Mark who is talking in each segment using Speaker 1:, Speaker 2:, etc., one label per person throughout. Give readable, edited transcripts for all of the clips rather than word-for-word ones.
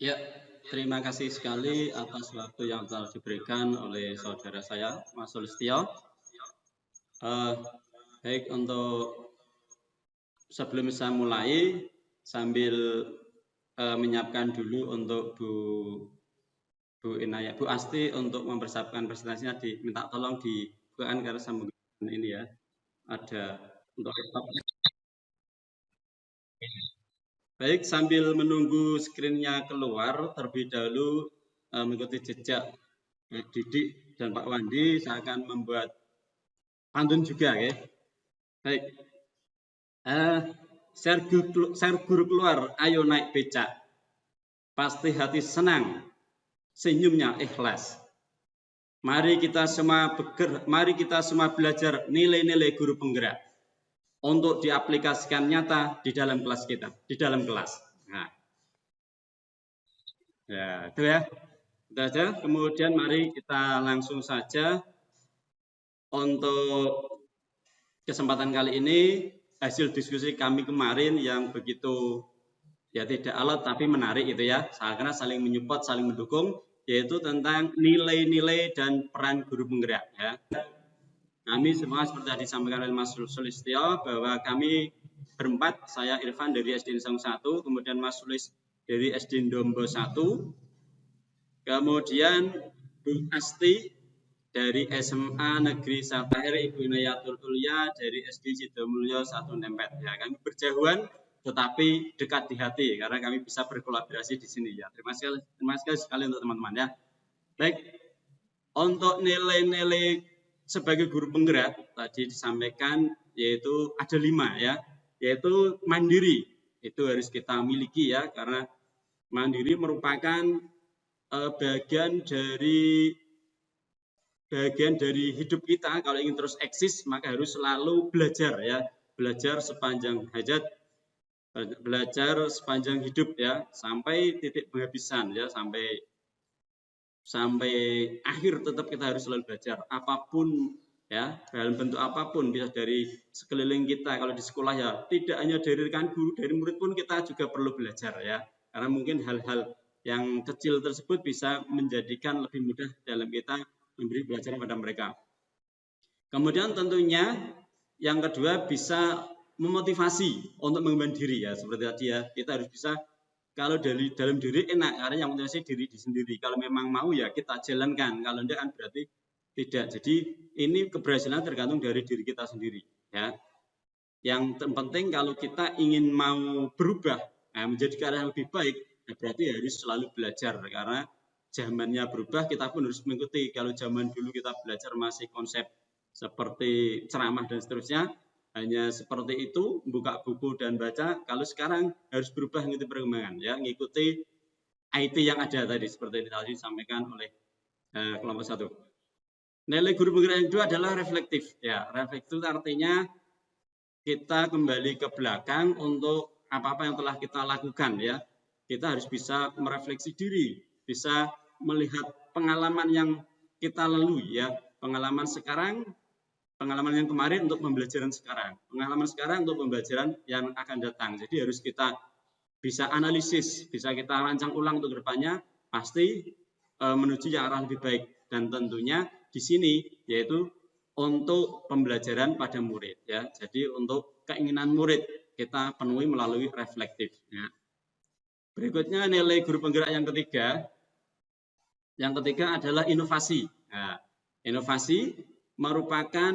Speaker 1: Ya, terima kasih sekali atas waktu yang telah diberikan oleh saudara saya, Mas Sulistyo. Baik, untuk sebelum saya mulai, sambil menyiapkan dulu untuk Bu Inaya, Bu Asti untuk mempersiapkan presentasinya, diminta tolong dibukakan karena saya menggunakan ini ya, ada untuk laptop. Baik, sambil menunggu screen-nya keluar, terlebih dahulu mengikuti jejak Didik dan Pak Wandi, saya akan membuat pantun juga ya. Baik. Share guru keluar, ayo naik becak. Pasti hati senang, senyumnya ikhlas. Mari kita semua belajar nilai-nilai guru penggerak untuk diaplikasikan nyata di dalam kelas kita, di dalam kelas. Nah, ya, itu ya. Itu aja. Kemudian mari kita langsung saja untuk kesempatan kali ini hasil diskusi kami kemarin yang begitu ya tidak alot tapi menarik itu ya, karena saling menyupport, saling mendukung, yaitu tentang nilai-nilai dan peran guru penggerak ya. Kami semua seperti yang disampaikan oleh Mas Sulistyo bahwa kami berempat, saya Irfan dari SD Nisang 1, kemudian Mas Sulis dari SD Ndombo 1, kemudian Bu Asti dari SMA Negeri 1 Ibu Inayatul Ulia dari SD Sidomulyo 1 Nempet ya. Kami berjauhan tetapi dekat di hati karena kami bisa berkolaborasi di sini ya. Terima kasih sekali untuk teman-teman ya. Baik, untuk nilai-nilai sebagai guru penggerak tadi disampaikan yaitu ada 5 ya, yaitu mandiri. Itu harus kita miliki ya, karena mandiri merupakan bagian dari hidup kita. Kalau ingin terus eksis maka harus selalu belajar ya, belajar sepanjang hajat, belajar sepanjang hidup ya, sampai titik penghabisan ya, sampai akhir tetap kita harus selalu belajar apapun ya, dalam bentuk apapun, bisa dari sekeliling kita. Kalau di sekolah ya tidak hanya dari rekan guru, dari murid pun kita juga perlu belajar ya, karena mungkin hal-hal yang kecil tersebut bisa menjadikan lebih mudah dalam kita memberi pelajaran pada mereka. Kemudian tentunya yang kedua bisa memotivasi untuk mengembangkan diri ya, seperti tadi ya, kita harus bisa, kalau dari dalam diri enak karena yang motivasi diri sendiri. Kalau memang mau ya kita jalankan, kalau enggak kan berarti tidak. Jadi ini keberhasilan tergantung dari diri kita sendiri ya. Yang terpenting kalau kita ingin mau berubah menjadi ke arah yang lebih baik, berarti harus selalu belajar, karena zamannya berubah, kita pun harus mengikuti. Kalau zaman dulu kita belajar masih konsep seperti ceramah dan seterusnya, hanya seperti itu, buka buku dan baca. Kalau sekarang harus berubah mengikuti perkembangan ya, mengikuti IT yang ada tadi, seperti yang tadi disampaikan oleh kelompok 1. Nilai guru penggerak yang kedua adalah reflektif ya. Reflektif artinya kita kembali ke belakang untuk apa-apa yang telah kita lakukan ya. Kita harus bisa merefleksi diri, bisa melihat pengalaman yang kita lalui ya, pengalaman sekarang, pengalaman yang kemarin untuk pembelajaran sekarang, pengalaman sekarang untuk pembelajaran yang akan datang. Jadi harus kita bisa analisis, bisa kita rancang ulang untuk kedepannya, pasti menuju yang arah lebih baik. Dan tentunya di sini yaitu untuk pembelajaran pada murid ya. Jadi untuk keinginan murid kita penuhi melalui reflektif ya. Berikutnya nilai guru penggerak yang ketiga. Yang ketiga adalah inovasi. Nah, inovasi merupakan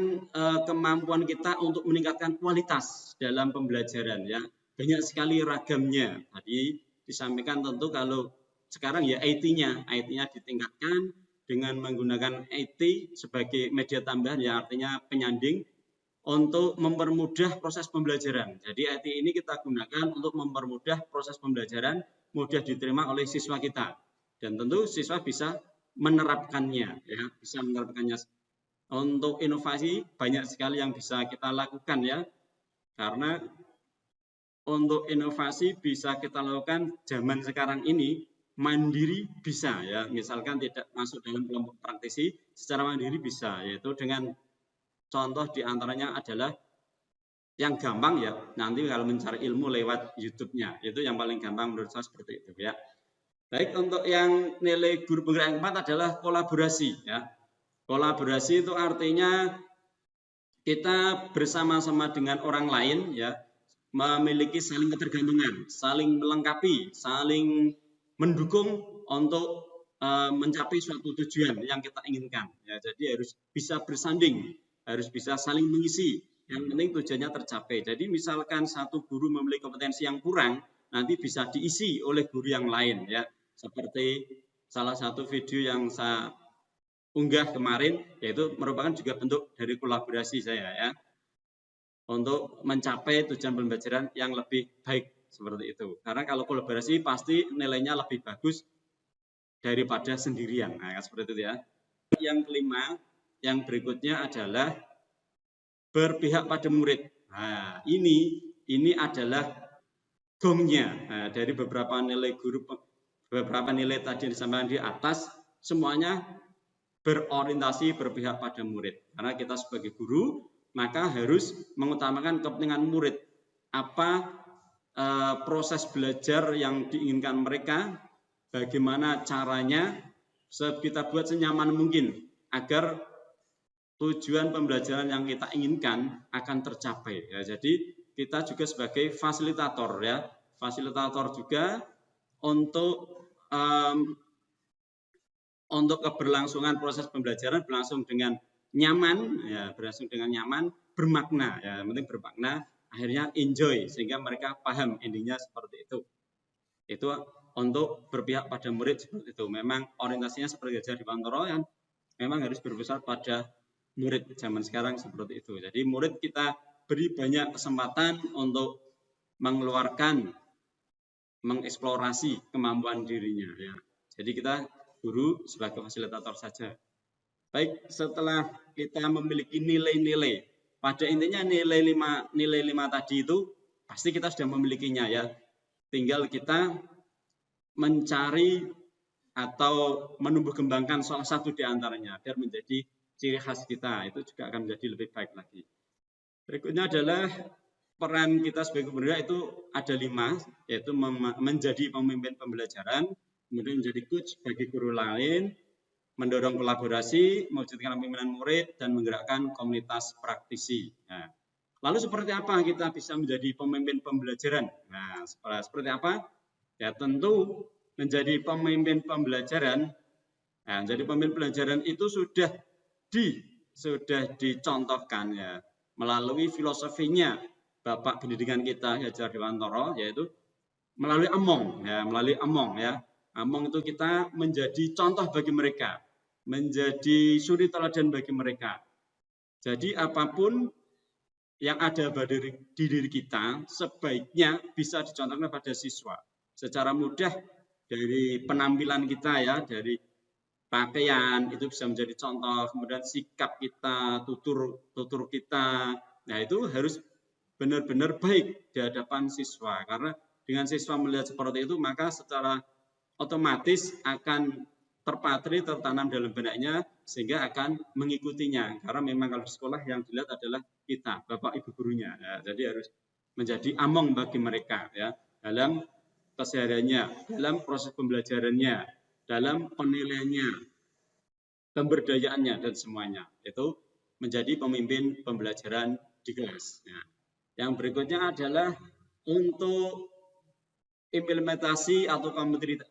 Speaker 1: kemampuan kita untuk meningkatkan kualitas dalam pembelajaran ya. Banyak sekali ragamnya. Tadi disampaikan tentu kalau sekarang ya IT-nya ditingkatkan dengan menggunakan IT sebagai media tambahan ya, artinya penyanding untuk mempermudah proses pembelajaran. Jadi IT ini kita gunakan untuk mempermudah proses pembelajaran, mudah diterima oleh siswa kita. Dan tentu siswa bisa menerapkannya ya, bisa menerapkannya. Untuk inovasi banyak sekali yang bisa kita lakukan ya, karena untuk inovasi bisa kita lakukan zaman sekarang ini mandiri bisa ya, misalkan tidak masuk dalam kelompok praktisi, secara mandiri bisa, yaitu dengan contoh diantaranya adalah yang gampang ya, nanti kalau mencari ilmu lewat YouTube-nya, itu yang paling gampang menurut saya seperti itu ya. Baik, untuk yang nilai guru penggerak yang keempat adalah kolaborasi. Ya. Kolaborasi itu artinya kita bersama-sama dengan orang lain, ya, memiliki saling ketergantungan, saling melengkapi, saling mendukung untuk mencapai suatu tujuan yang kita inginkan. Ya, jadi harus bisa bersanding, harus bisa saling mengisi. Yang penting tujuannya tercapai. Jadi misalkan satu guru memiliki kompetensi yang kurang, nanti bisa diisi oleh guru yang lain. Ya, seperti salah satu video yang saya unggah kemarin, yaitu merupakan juga bentuk dari kolaborasi saya, ya, untuk mencapai tujuan pembelajaran yang lebih baik seperti itu. Karena kalau kolaborasi pasti nilainya lebih bagus daripada sendirian. Nah, seperti itu ya. Yang kelima, yang berikutnya adalah berpihak pada murid. Nah, ini adalah gongnya. Nah, dari beberapa nilai guru, beberapa nilai tadi yang disampaikan di atas, semuanya berorientasi berpihak pada murid. Karena kita sebagai guru, maka harus mengutamakan kepentingan murid. Apa proses belajar yang diinginkan mereka, bagaimana caranya, kita buat senyaman mungkin agar tujuan pembelajaran yang kita inginkan akan tercapai. Ya, jadi kita juga sebagai fasilitator, ya, fasilitator juga untuk keberlangsungan proses pembelajaran berlangsung dengan nyaman, ya, berlangsung dengan nyaman, bermakna, ya, yang penting bermakna, akhirnya enjoy sehingga mereka paham endingnya seperti itu. Itu untuk berpihak pada murid seperti itu. Memang orientasinya seperti ajar di Wantoro yang memang harus berpusat pada murid zaman sekarang seperti itu. Jadi murid kita beri banyak kesempatan untuk mengeluarkan, mengeksplorasi kemampuan dirinya. Ya. Jadi kita guru sebagai fasilitator saja. Baik, setelah kita memiliki nilai-nilai, pada intinya nilai 5 tadi itu pasti kita sudah memilikinya, ya. Tinggal kita mencari atau menumbuh kembangkan salah satu di antaranya biar menjadi ciri khas kita, itu juga akan menjadi lebih baik lagi. Berikutnya adalah peran kita sebagai guru itu ada 5, yaitu menjadi pemimpin pembelajaran, kemudian menjadi coach bagi guru lain, mendorong kolaborasi, mewujudkan pimpinan murid, dan menggerakkan komunitas praktisi. Nah, lalu seperti apa kita bisa menjadi pemimpin pembelajaran? Nah, seperti apa? Ya tentu menjadi pemimpin pembelajaran. Nah, jadi pemimpin pembelajaran itu sudah dicontohkan, ya, melalui filosofinya Bapak pendidikan kita Hajar Dewantoro, yaitu melalui Among, ya, melalui Among, ya. Among itu kita menjadi contoh bagi mereka, menjadi suri teladan bagi mereka. Jadi apapun yang ada di diri kita sebaiknya bisa dicontohkan pada siswa secara mudah, dari penampilan kita, ya, dari pakaian itu bisa menjadi contoh, kemudian sikap kita, tutur kita, nah itu harus benar-benar baik di hadapan siswa, karena dengan siswa melihat seperti itu maka secara otomatis akan tertanam dalam benaknya sehingga akan mengikutinya, karena memang kalau di sekolah yang dilihat adalah kita, bapak ibu gurunya, ya, jadi harus menjadi among bagi mereka, ya, dalam kesehariannya, dalam proses pembelajarannya, dalam penilaiannya, pemberdayaannya, dan semuanya itu menjadi pemimpin pembelajaran di kelas. Ya. Yang berikutnya adalah untuk implementasi atau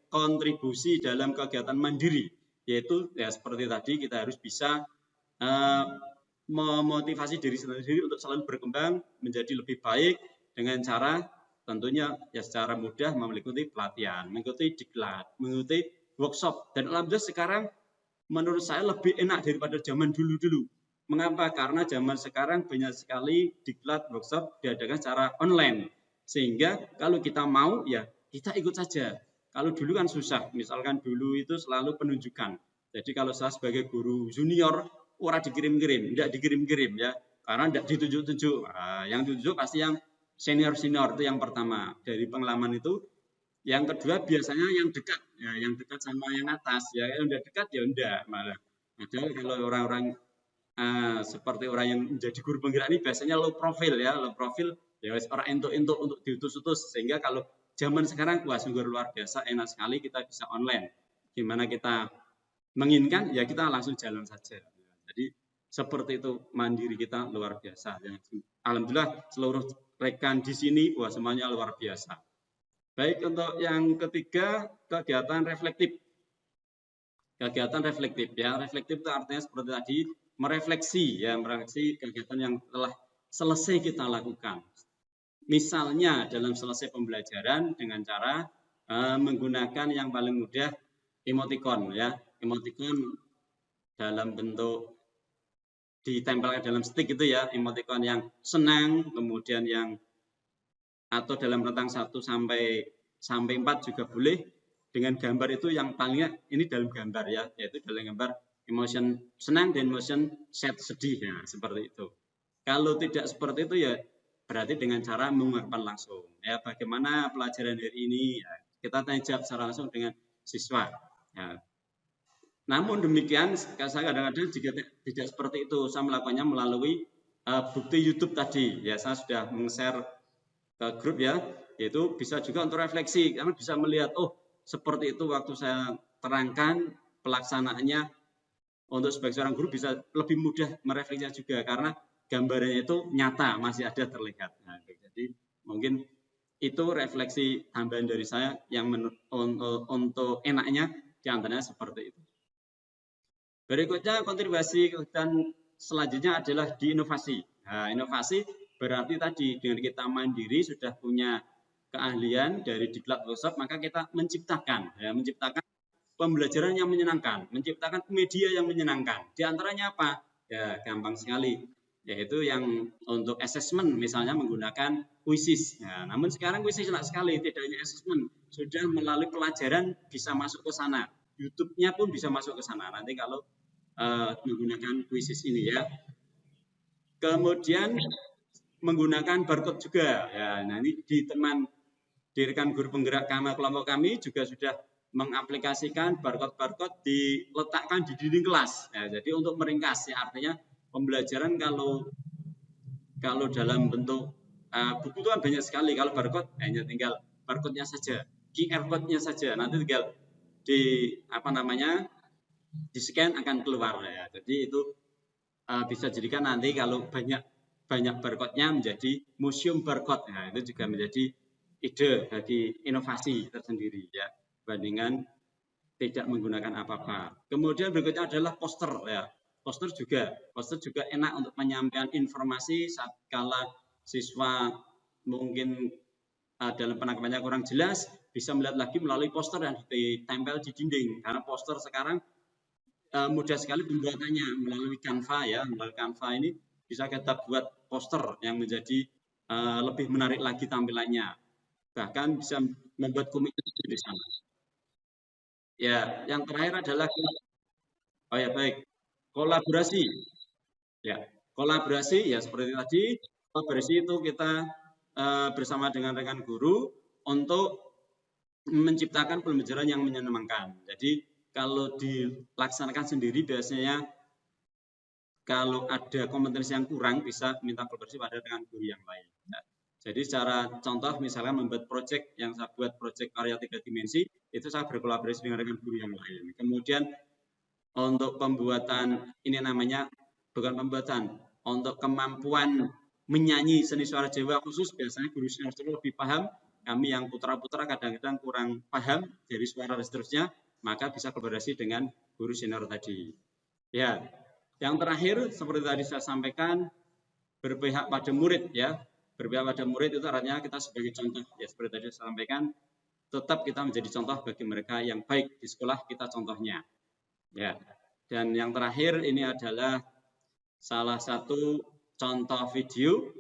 Speaker 1: kontribusi dalam kegiatan mandiri, yaitu ya seperti tadi kita harus bisa memotivasi diri sendiri untuk selalu berkembang menjadi lebih baik dengan cara tentunya ya secara mudah mengikuti pelatihan, mengikuti diklat, mengikuti workshop, dan alhamdulillah sekarang menurut saya lebih enak daripada zaman dulu-dulu. Mengapa? Karena zaman sekarang banyak sekali diklat, workshop diadakan secara online. Sehingga kalau kita mau, ya kita ikut saja. Kalau dulu kan susah, misalkan dulu itu selalu penunjukan. Jadi kalau saya sebagai guru junior, orang dikirim-kirim, tidak dikirim-kirim, ya, karena tidak ditunjuk-tunjuk. Nah, yang ditunjuk pasti yang senior-senior, itu yang pertama. Dari pengalaman itu, yang kedua biasanya yang dekat, ya, yang dekat sama yang atas, ya, yang udah dekat ya udah malah. Padahal kalau orang-orang seperti orang yang menjadi guru penggerak ini biasanya low profile, ya, low profile, ya orang untuk diutus-utus, sehingga kalau zaman sekarang wah sungguh luar biasa, enak sekali kita bisa online. Gimana kita menginginkan ya kita langsung jalan saja. Jadi seperti itu mandiri kita luar biasa. Alhamdulillah seluruh rekan di sini wah semuanya luar biasa. Baik, untuk yang ketiga kegiatan reflektif. Kegiatan reflektif ya, reflektif itu artinya seperti tadi merefleksi ya, merefleksi kegiatan yang telah selesai kita lakukan. Misalnya dalam selesai pembelajaran dengan cara menggunakan yang paling mudah emoticon ya, emoticon dalam bentuk ditempelkan dalam stick itu ya, emoticon yang senang, kemudian yang atau dalam rentang 1 sampai 4 juga boleh, dengan gambar itu yang palingnya ini dalam gambar ya, yaitu dalam gambar emotion senang dan emotion sad sedih ya, seperti itu. Kalau tidak seperti itu ya berarti dengan cara mengungkapkan langsung ya, bagaimana pelajaran hari ini ya, kita tanya jawab secara langsung dengan siswa ya. Namun demikian saya kadang-kadang jika tidak seperti itu saya melakukannya melalui bukti YouTube tadi ya, saya sudah meng-share ke grup ya, yaitu bisa juga untuk refleksi karena bisa melihat oh seperti itu waktu saya terangkan pelaksanaannya. Untuk sebagai seorang guru bisa lebih mudah merefleksinya juga karena gambarnya itu nyata, masih ada terlihat. Nah, jadi mungkin itu refleksi tambahan dari saya yang untuk enaknya diantaranya seperti itu. Berikutnya kontribusi dan selanjutnya adalah di inovasi. Nah, inovasi berarti tadi dengan kita mandiri sudah punya keahlian dari diklat workshop, maka kita menciptakan pembelajaran yang menyenangkan, menciptakan media yang menyenangkan. Di antaranya apa? Ya, gampang sekali. Yaitu yang untuk assessment, misalnya menggunakan quizzes. Ya, namun sekarang quizzes enak sekali, tidak hanya assessment. Sudah melalui pelajaran bisa masuk ke sana. YouTube-nya pun bisa masuk ke sana. Nanti kalau menggunakan quizzes ini ya. Kemudian menggunakan barcode juga. Ya, nah ini di rekan guru penggerak kelompok kami juga sudah mengaplikasikan barcode diletakkan di dinding kelas. Ya, jadi untuk meringkas ya, artinya pembelajaran kalau dalam bentuk buku itu kan banyak sekali. Kalau barcode hanya tinggal barcode-nya saja, QR code-nya saja. Nanti tinggal di scan akan keluar ya. Jadi itu bisa jadikan nanti kalau banyak barcode-nya menjadi museum barcode. Nah, itu juga menjadi ide bagi inovasi tersendiri ya, bandingan tidak menggunakan apa-apa. Kemudian berikutnya adalah poster ya. Poster juga enak untuk menyampaikan informasi saat kala siswa mungkin dalam penangkapannya kurang jelas, bisa melihat lagi melalui poster yang ditempel di dinding. Karena poster sekarang mudah sekali pembuatannya melalui Canva ya, melalui Canva ini bisa kita buat poster yang menjadi lebih menarik lagi tampilannya. Bahkan bisa membuat komik di sana. Ya, yang terakhir adalah kolaborasi. Ya, kolaborasi ya seperti tadi, kolaborasi itu kita bersama dengan rekan guru untuk menciptakan pembelajaran yang menyenangkan. Jadi kalau dilaksanakan sendiri biasanya kalau ada kompetensi yang kurang bisa minta kolaborasi pada rekan guru yang lain. Ya. Jadi secara contoh misalnya membuat proyek yang saya buat proyek karya 3 dimensi, itu saya berkolaborasi dengan rekan guru yang lain. Kemudian untuk pembuatan ini namanya bukan pembuatan, untuk kemampuan menyanyi seni suara Jawa khusus biasanya guru senior lebih paham. Kami yang putra-putra kadang-kadang kurang paham dari suara dan seterusnya, maka bisa kolaborasi dengan guru senior tadi. Ya, yang terakhir seperti tadi saya sampaikan berpihak pada murid ya. Berpihak pada murid itu artinya kita sebagai contoh ya, seperti tadi saya sampaikan, tetap kita menjadi contoh bagi mereka yang baik di sekolah, kita contohnya. Ya. Dan yang terakhir ini adalah salah satu contoh video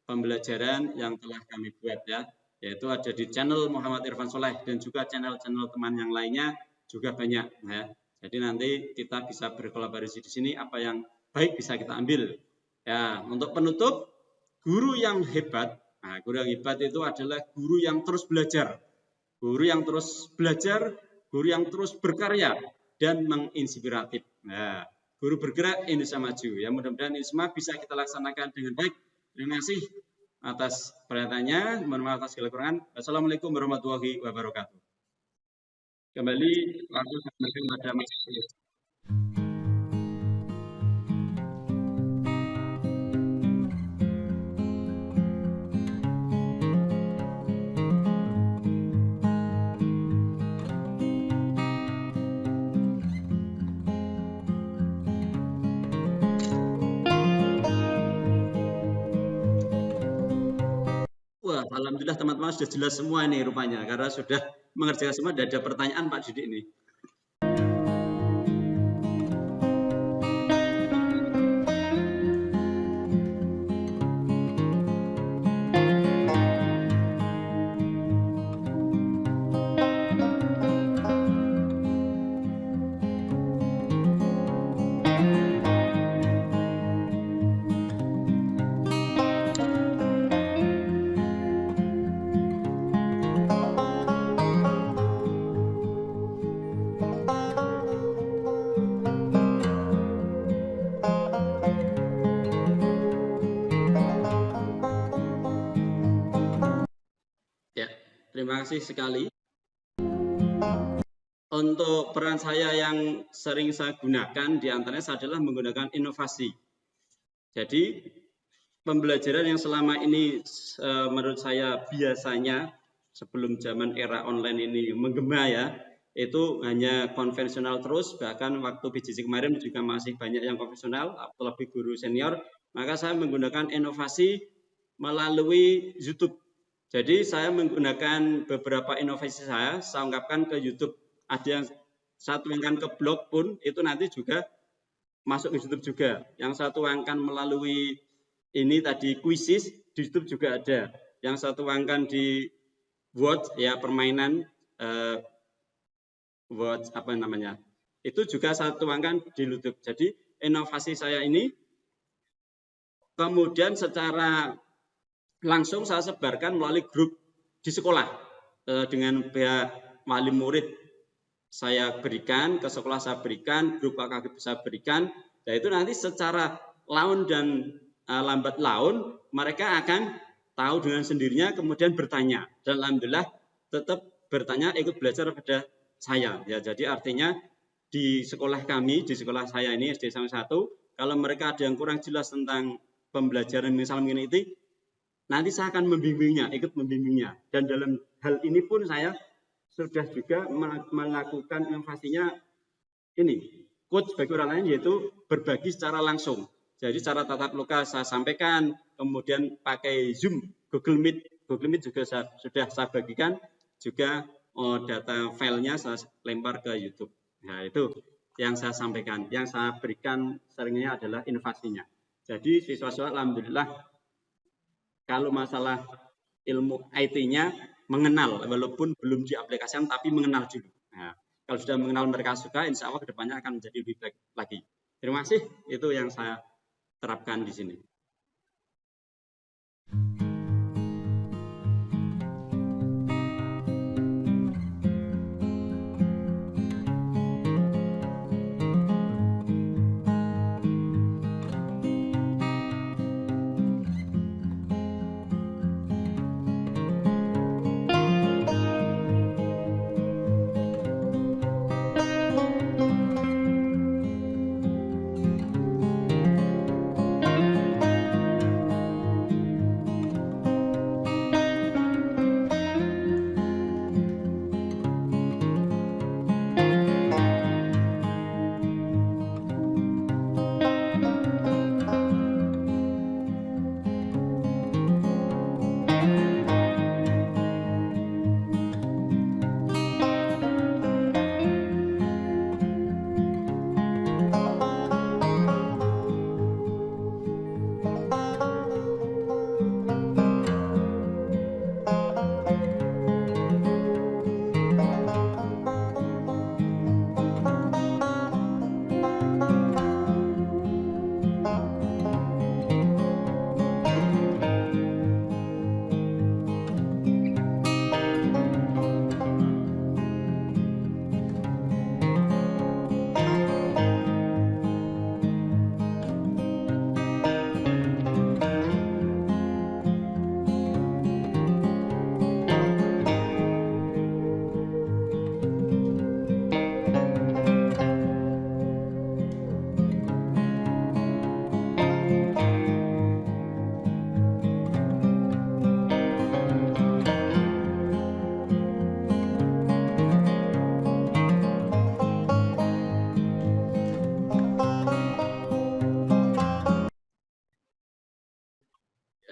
Speaker 1: pembelajaran yang telah kami buat ya, yaitu ada di channel Muhammad Irfan Soleh dan juga channel-channel teman yang lainnya juga banyak ya. Jadi nanti kita bisa berkolaborasi di sini, apa yang baik bisa kita ambil. Ya, untuk penutup, guru yang hebat, guru yang hebat itu adalah guru yang terus belajar. Guru yang terus belajar, guru yang terus berkarya dan menginspiratif. Nah, guru bergerak Indonesia maju. Ya, mudah-mudahan ini semua bisa kita laksanakan dengan baik. Terima kasih. atas pernyataannya. Mohon maaf atas segala kekurangan. Assalamualaikum warahmatullahi wabarakatuh. Kembali waktu kepada Mas. Wah, alhamdulillah teman-teman sudah jelas semua ini rupanya, karena sudah mengerjakan semua. Tidak ada pertanyaan Pak Didik ini. Terima kasih sekali. Untuk peran saya yang sering saya gunakan diantaranya adalah menggunakan inovasi. Jadi pembelajaran yang selama ini menurut saya biasanya sebelum zaman era online ini menggema ya, itu hanya konvensional terus. Bahkan waktu PJJ kemarin juga masih banyak yang konvensional, terlebih guru senior. Maka saya menggunakan inovasi melalui YouTube. Jadi saya menggunakan beberapa inovasi saya ungkapkan ke YouTube. Ada yang saya tuangkan ke blog pun itu nanti juga masuk ke YouTube juga. Yang saya tuangkan melalui ini tadi kuisis di YouTube juga ada. Yang saya tuangkan di Word ya permainan Word apa namanya? Itu juga saya tuangkan di YouTube. Jadi inovasi saya ini kemudian secara langsung saya sebarkan melalui grup di sekolah dengan pihak wali murid saya berikan, ke sekolah saya berikan, grup kakak saya berikan. Dan itu nanti secara laun dan lambat laun mereka akan tahu dengan sendirinya kemudian bertanya. Dan alhamdulillah tetap bertanya ikut belajar pada saya. Ya, jadi artinya di sekolah kami, di sekolah saya ini SD 1, kalau mereka ada yang kurang jelas tentang pembelajaran misalnya ini, nanti saya akan membimbingnya, ikut membimbingnya. Dan dalam hal ini pun saya sudah juga melakukan inovasinya ini, coach bagi orang lain, yaitu berbagi secara langsung. Jadi secara tatap muka saya sampaikan, kemudian pakai Zoom, Google Meet juga sudah saya bagikan, juga data filenya saya lempar ke YouTube. Nah itu yang saya sampaikan, yang saya berikan seringnya adalah inovasinya. Jadi siswa-siswa alhamdulillah kalau masalah ilmu IT-nya mengenal, walaupun belum diaplikasikan, tapi mengenal dulu. Nah, kalau sudah mengenal mereka suka, insya Allah kedepannya akan menjadi lebih baik lagi. Terima kasih, itu yang saya terapkan di sini.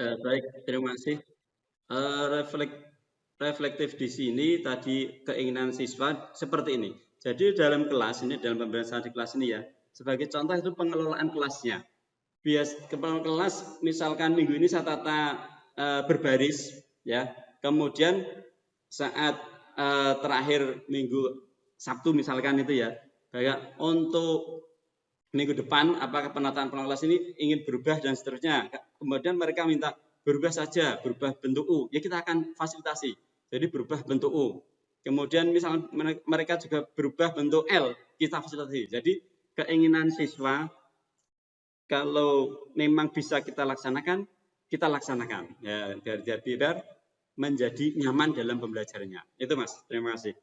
Speaker 1: Baik, terima kasih. Reflektif di sini tadi keinginan siswa seperti ini. Jadi dalam kelas ini, dalam pembelajaran di kelas ini ya, sebagai contoh itu pengelolaan kelasnya. Kepala kelas misalkan minggu ini saya tata berbaris ya, kemudian saat terakhir minggu Sabtu misalkan itu ya, kayak untuk minggu depan apakah penataan kelas ini ingin berubah dan seterusnya. Kemudian mereka minta berubah saja, berubah bentuk U, ya kita akan fasilitasi. Jadi berubah bentuk U. Kemudian misalnya mereka juga berubah bentuk L, kita fasilitasi. Jadi keinginan siswa kalau memang bisa kita laksanakan, kita laksanakan. Ya, biar menjadi nyaman dalam pembelajarannya. Itu Mas, terima kasih.